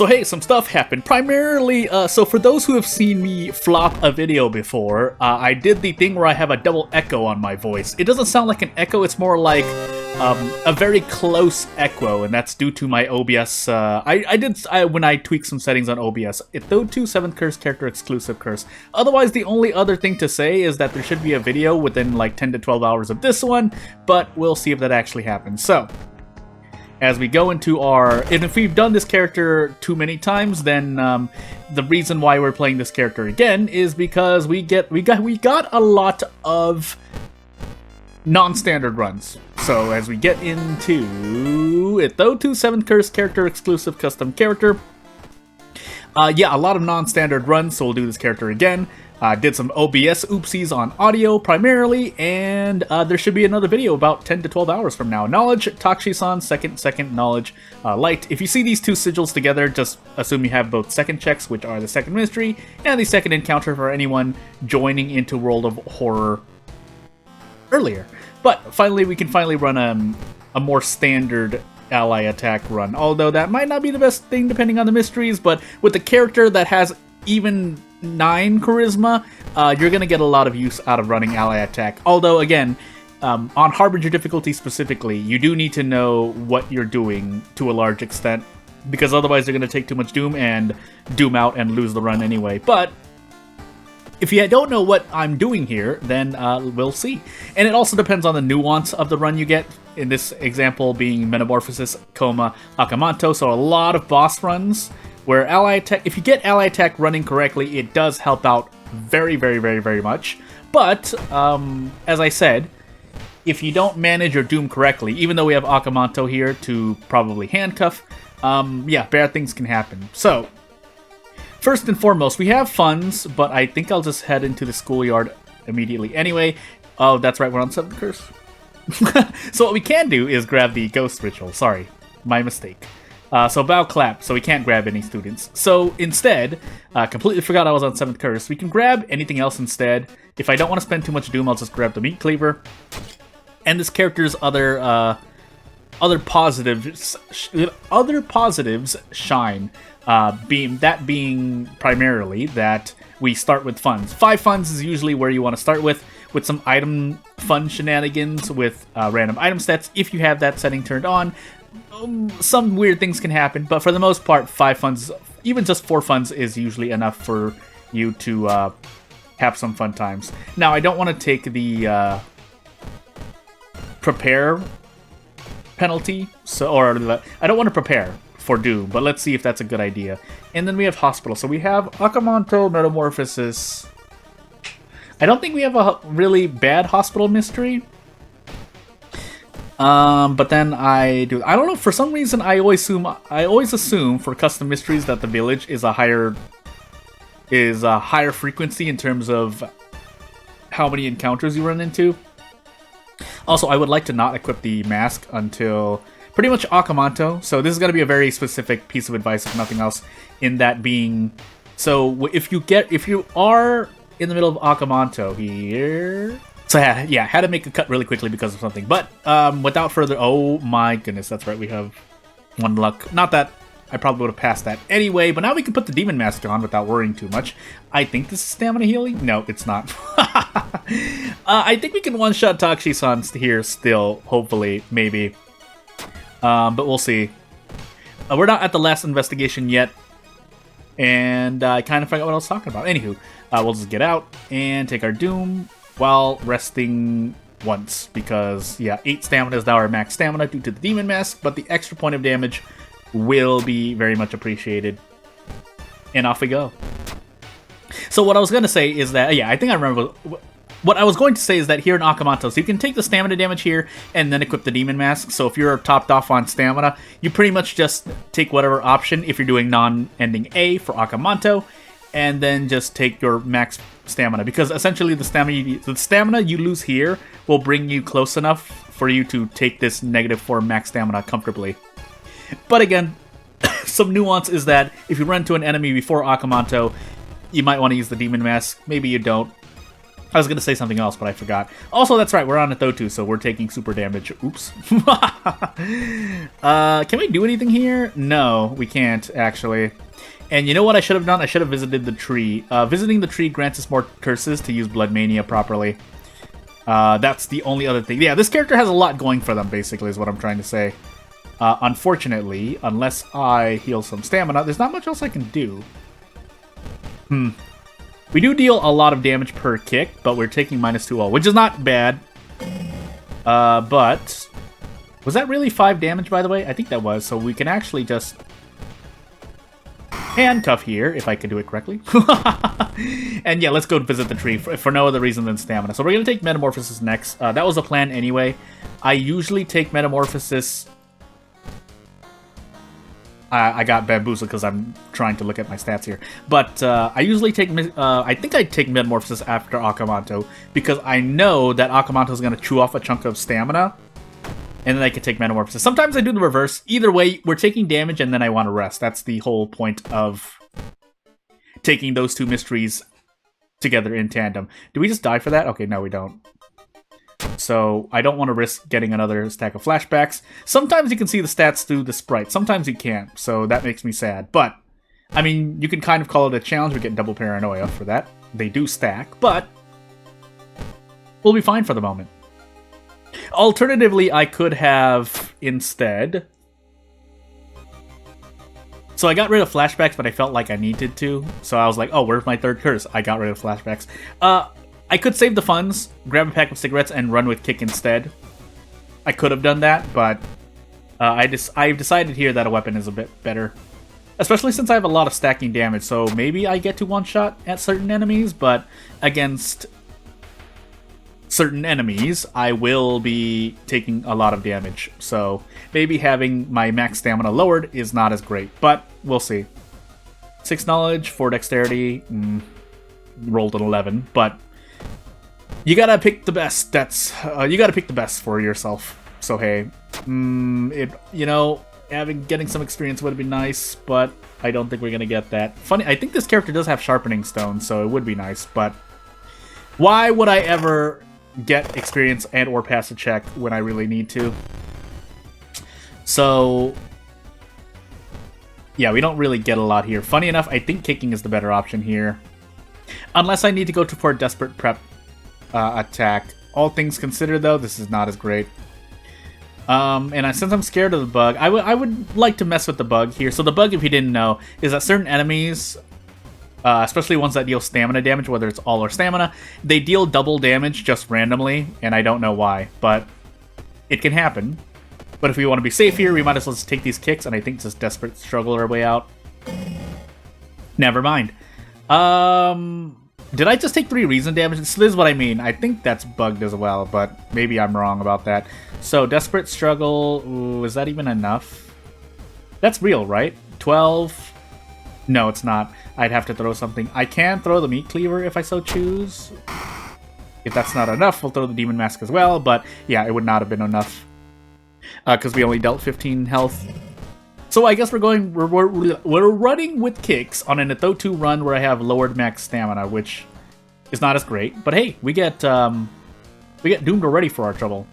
So hey, some stuff happened. Primarily, so for those who have seen me flop a video before, I did the thing where I have a double echo on my voice. It doesn't sound like an echo, it's more like a very close echo, and that's due to my OBS. When I tweaked some settings on OBS. Though to 7th curse character exclusive curse. Otherwise, the only other thing to say is that there should be a video within like 10 to 12 hours of this one, but we'll see if that actually happens. So, as we go into and if we've done this character too many times, then the reason why we're playing this character again is because we got a lot of non-standard runs. So as we get into it, though, to 7th curse character exclusive custom character, yeah, a lot of non-standard runs. So we'll do this character again. Did some OBS oopsies on audio primarily, and there should be another video about 10 to 12 hours from now. Knowledge, Takshisan, second knowledge, light. If you see these two sigils together, just assume you have both second checks, which are the second mystery, and the second encounter for anyone joining into World of Horror earlier. But finally, we can finally run a more standard ally attack run, although that might not be the best thing depending on the mysteries, but with the character that has even 9 charisma, you're going to get a lot of use out of running ally attack. Although, again, on Harbinger difficulty specifically, you do need to know what you're doing to a large extent, because otherwise you're going to take too much Doom and Doom out and lose the run anyway. But if you don't know what I'm doing here, then we'll see. And it also depends on the nuance of the run you get. In this example being Metamorphosis, Coma, Akamanto, so a lot of boss runs where ally attack, if you get ally attack running correctly, it does help out very, very, very, very much. But, as I said, if you don't manage your Doom correctly, even though we have Akamanto here to probably handcuff, yeah, bad things can happen. So, first and foremost, we have funds, but I think I'll just head into the schoolyard immediately anyway. Oh, that's right, we're on 7th curse. So what we can do is grab the ghost ritual. Sorry, my mistake. So bow clap, so we can't grab any students. So instead, completely forgot I was on 7th curse. We can grab anything else instead. If I don't want to spend too much Doom, I'll just grab the meat cleaver. And this character's other positives shine. Being primarily that we start with funds. 5 funds is usually where you want to start with some item fun shenanigans with random item stats. If you have that setting turned on, some weird things can happen, but for the most part, 5 funds, even just 4 funds, is usually enough for you to have some fun times. Now, I don't want to take the prepare penalty, or I don't want to prepare for Doom, but let's see if that's a good idea. And then we have Hospital. So we have Akamanto, Metamorphosis. I don't think we have a really bad Hospital mystery. But then I don't know, for some reason I always assume for custom mysteries that the village is a higher frequency in terms of how many encounters you run into. Also, I would like to not equip the mask until pretty much Akamanto. So this is going to be a very specific piece of advice, if nothing else, in that being, so if you are in the middle of Akamanto here. So yeah, had to make a cut really quickly because of something. But without further, oh my goodness, that's right, we have 1 luck. Not that I probably would have passed that anyway, but now we can put the demon mask on without worrying too much. I think this is stamina healing? No, it's not. I think we can one-shot Takshisan here still, hopefully, maybe. But we'll see. We're not at the last investigation yet, and I kind of forgot what I was talking about. Anywho, we'll just get out and take our Doom while resting once, because, yeah, 8 stamina is now our max stamina due to the demon mask, but the extra point of damage will be very much appreciated. And off we go. So what I was going to say is that, yeah, I think I remember. What I was going to say is that here in Akamanto, so you can take the stamina damage here and then equip the demon mask. So if you're topped off on stamina, you pretty much just take whatever option if you're doing non-ending A for Akamanto, and then just take your max stamina, because essentially the stamina you lose here will bring you close enough for you to take this -4 max stamina comfortably. But again, some nuance is that if you run into an enemy before Akamanto, you might want to use the demon mask. Maybe you don't. I was going to say something else, but I forgot. Also, that's right, we're on a Thotu, so we're taking super damage. Oops. Can we do anything here? No, we can't, actually. And you know what I should have done? I should have visited the tree. Visiting the tree grants us more curses to use Blood Mania properly. That's the only other thing. Yeah, this character has a lot going for them, basically, is what I'm trying to say. Unfortunately, unless I heal some stamina, there's not much else I can do. We do deal a lot of damage per kick, but we're taking -2 all, which is not bad. But... was that really 5 damage, by the way? I think that was, so we can actually just... handcuff here, if I can do it correctly. And yeah, let's go visit the tree for no other reason than stamina. So we're going to take Metamorphosis next. That was the plan anyway. I usually take Metamorphosis... I got Bamboozled because I'm trying to look at my stats here. But I usually take... I think I take Metamorphosis after Akamanto, because I know that Akamanto is going to chew off a chunk of stamina, and then I can take Metamorphosis. Sometimes I do the reverse. Either way, we're taking damage, and then I want to rest. That's the whole point of taking those two mysteries together in tandem. Do we just die for that? Okay, no, we don't. So I don't want to risk getting another stack of flashbacks. Sometimes you can see the stats through the sprite. Sometimes you can't, so that makes me sad. But, I mean, you can kind of call it a challenge. We get double paranoia for that. They do stack, but we'll be fine for the moment. Alternatively, I could have instead... So I got rid of flashbacks, but I felt like I needed to. So I was like, oh, where's my third curse? I got rid of flashbacks. I could save the funds, grab a pack of cigarettes, and run with kick instead. I could have done that, but I've decided here that a weapon is a bit better. Especially since I have a lot of stacking damage, so maybe I get to one-shot at certain enemies, but against certain enemies, I will be taking a lot of damage. So maybe having my max stamina lowered is not as great, but we'll see. 6 knowledge, 4 dexterity, rolled an 11, but you gotta pick the best. That's you gotta pick the best for yourself. So hey, you know, getting some experience would be nice, but I don't think we're gonna get that. Funny, I think this character does have sharpening stone, so it would be nice. But why would I ever get experience and or pass a check when I really need to? So yeah, we don't really get a lot here. Funny enough, I think kicking is the better option here, unless I need to go for a desperate prep attack. All things considered, though, this is not as great. And since I'm scared of the bug, I would like to mess with the bug here. So the bug, if you didn't know, is that certain enemies, especially ones that deal stamina damage, whether it's all or stamina, they deal double damage just randomly, and I don't know why, but it can happen. But if we want to be safe here, we might as well just take these kicks, and I think just desperate struggle our way out. Never mind. Did I just take 3 reason damage? This is what I mean. I think that's bugged as well, but maybe I'm wrong about that. So, desperate struggle. Ooh, is that even enough? That's real, right? 12? No, it's not. I'd have to throw something. I can throw the meat cleaver if I so choose. If that's not enough, we'll throw the demon mask as well, but yeah, it would not have been enough. Because we only dealt 15 health. So I guess we're running with kicks on an Atho 2 run where I have lowered max stamina, which is not as great. But hey, we get doomed already for our trouble.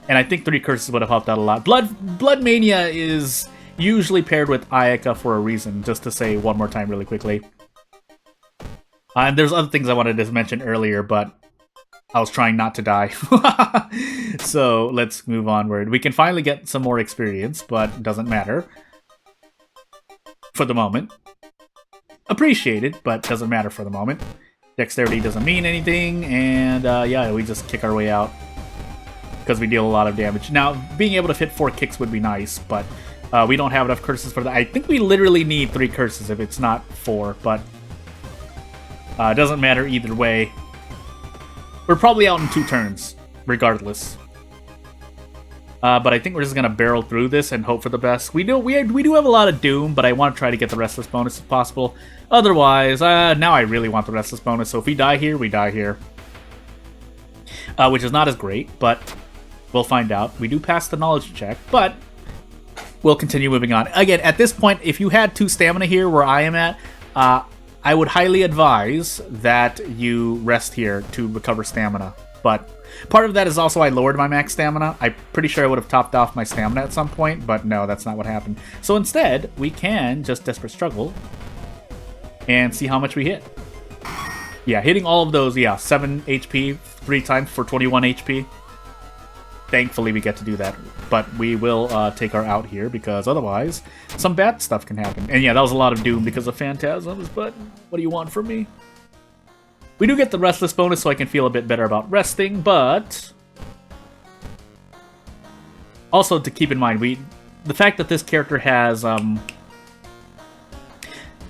And I think 3 curses would have helped out a lot. Blood Mania is usually paired with Ayaka for a reason, just to say one more time really quickly. And there's other things I wanted to mention earlier, but I was trying not to die. So let's move onward. We can finally get some more experience, but it doesn't matter. For the moment. Appreciated, but doesn't matter for the moment. Dexterity doesn't mean anything, and yeah, we just kick our way out. Because we deal a lot of damage. Now, being able to fit 4 kicks would be nice, but we don't have enough curses for that. I think we literally need 3 curses if it's not 4, but it doesn't matter either way. We're probably out in 2 turns, regardless. But I think we're just gonna barrel through this and hope for the best. We do have a lot of Doom, but I want to try to get the Restless bonus if possible. Otherwise, now I really want the Restless bonus. So if we die here, we die here. Which is not as great, but we'll find out. We do pass the knowledge check, but we'll continue moving on. Again, at this point, if you had 2 stamina here where I am at, I would highly advise that you rest here to recover stamina. But part of that is also I lowered my max stamina. I'm pretty sure I would have topped off my stamina at some point, but no, that's not what happened. So instead, we can just Desperate Struggle and see how much we hit. Yeah, hitting all of those, yeah, 7 HP 3 times for 21 HP. Thankfully, we get to do that. But we will take our out here, because otherwise, some bad stuff can happen. And yeah, that was a lot of doom because of phantasms, but what do you want from me? We do get the Restless bonus, so I can feel a bit better about resting, but... Also, to keep in mind, the fact that this character has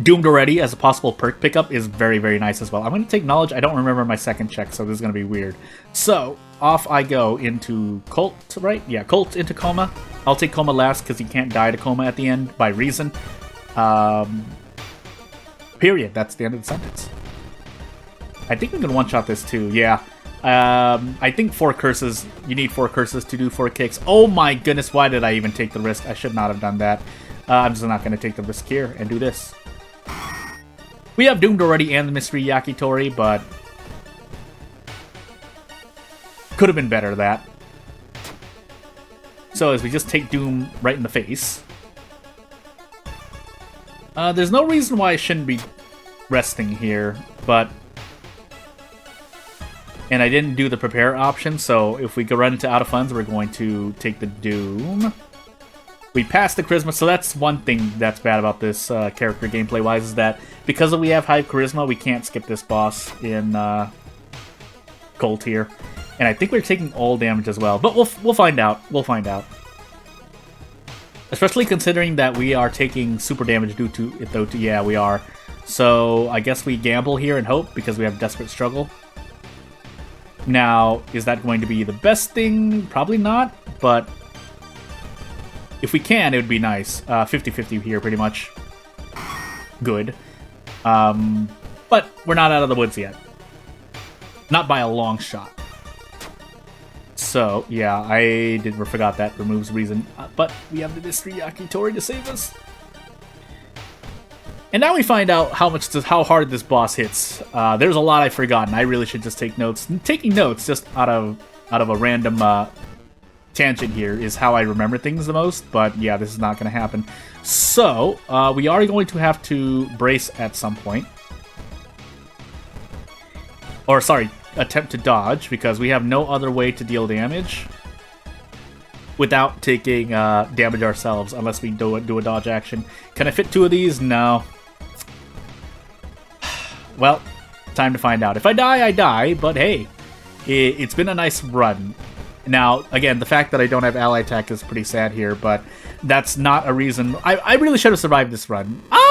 Doomed already as a possible perk pickup is very, very nice as well. I'm going to take Knowledge. I don't remember my second check, so this is going to be weird. So, off I go into Cult, right? Yeah, Cult into Coma. I'll take Coma last because he can't die to Coma at the end by reason. Period. That's the end of the sentence. I think we can one-shot this too, yeah. I think 4 curses. You need 4 curses to do 4 kicks. Oh my goodness, why did I even take the risk? I should not have done that. I'm just not going to take the risk here and do this. We have Doomed already and the Mystery Yakitori, but could have been better, that. So as we just take Doom right in the face. There's no reason why I shouldn't be resting here, but... And I didn't do the prepare option, so if we go run into out of funds, we're going to take the Doom. We passed the Charisma, so that's one thing that's bad about this character gameplay-wise, is that because we have high Charisma, we can't skip this boss in Gold tier. And I think we're taking all damage as well, but we'll find out. We'll find out. Especially considering that we are taking super damage due to it, though. Yeah, we are. So I guess we gamble here and hope, because we have Desperate Struggle. Now, is that going to be the best thing? Probably not, but if we can, it would be nice. 50-50 here, pretty much. Good. But we're not out of the woods yet. Not by a long shot. So, yeah, I forgot that removes reason. But we have the Mystery Yakitori to save us. And now we find out how hard this boss hits. There's a lot I've forgotten. I really should just take notes. Taking notes just out of a random tangent here is how I remember things the most. But yeah, this is not going to happen. So we are going to have to brace at some point. Or sorry, attempt to dodge, because we have no other way to deal damage without taking damage ourselves, unless we do a dodge action. Can I fit 2 of these? No. Well, time to find out. If I die, I die, but hey, it's been a nice run. Now, again, the fact that I don't have ally attack is pretty sad here, but that's not a reason. I really should have survived this run. Ah!